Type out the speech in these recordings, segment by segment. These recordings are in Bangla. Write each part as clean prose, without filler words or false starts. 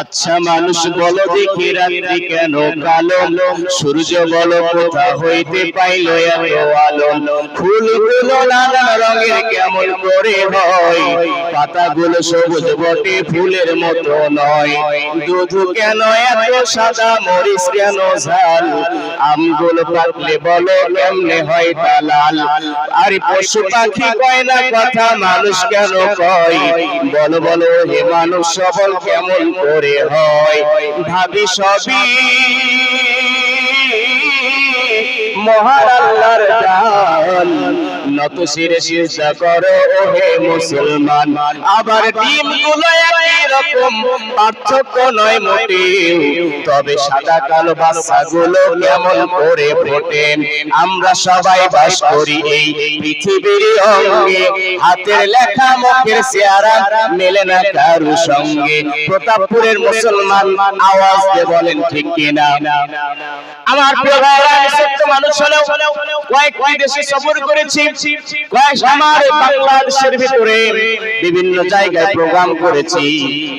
আচ্ছা মানুষ বলো দেখি রাত্রি কেন কালো, সূর্য বলো কোথা হইতে পাইল এত আলো, ফুলগুলো নানা রঙের কেমন করে হয়, পাতাগুলো সবুজ বটে ফুলের মতো নয়, দুধ কেন এত সাদা মরিচ কেন ঝাল, আমগুলো পাকলে বলো কেমনে হয় তা লাল, আর পশু পাখি কয় না কথা মানুষ কেন কয়, বলো বলো হে মানুষ সবল কেমন করে হয়, ভাবি সবই মহান আল্লাহর দান, নত শিরে সিজদা করো ও হে মুসলমান, আবার ডিমগুলো একই রকম পার্থক্য নয় মোটেও, তবে সাদা কালো বাচ্চাগুলো কেমন করে ফোটে, আমরা সবাই বাস করি এই পৃথিবীর অঙ্গে, হাতের লেখা মুখের চেহারা মেলে না কারো সঙ্গে, প্রতাপপুরের মুসলমান আওয়াজ দিয়ে বলেন ঠিক কিনা। আমার প্রিয় ভাইরা, আমি ছোট্ট মানুষ হলেও কয়েকটি দেশে সফর করেছি, আমার বাংলাদেশের ভিতরে বিভিন্ন জায়গায় প্রোগ্রাম করেছি,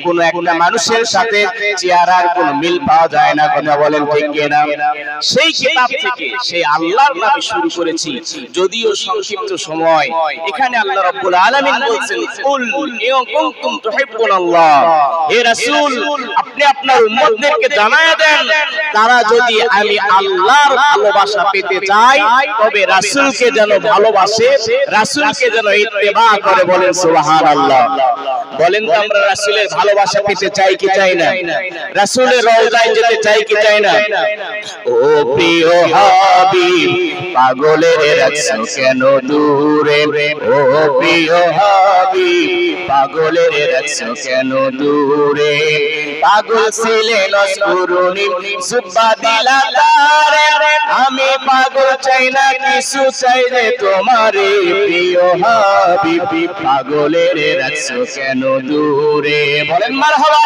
কোন একটা মানুষের সাথে চেহারার কোনো মিল পাওয়া যায় না, কথা বলেন ঠিক কিনা। সেই কিতাব থেকে সেই আল্লাহর নামে শুরু করেছি, যদিও সংক্ষিপ্ত সময়, এখানে আল্লাহ রাব্বুল আলামিন বলছেন কুল ইন কুনতুম তুহিব্বুনাল্লাহ, হে রাসূল আপনি আপনার উম্মতদেরকে জানায়া দেন, তারা যদি আমি আল্লাহর ভালোবাসা পেতে চায় তবে রাসূলকে যেন ভালোবাসে, রাসূলকে যেন ইত্তেবা করে, বলেন সুবহানাল্লাহ। বলেন তো আমরা রাসূলের ভালোবাসা পেতে চাই কি চাই না? রাসূলের রওজায় যেতে চাই কি চাই না? ও প্রিয় হাবিব পাগলের রাখছো কেন দূরে, ও প্রিয় হাবিব পাগলের রাখছো কেন দূরে, পাগল ছিলেন অস্ফুরণী জুব্বা দিলা তারে, আমি পাগল চাই না কিছু চাই রে তোমারে, প্রিয় হাবিব পাগলের রাখছো কেন দূরে, বলেন মারহাবা।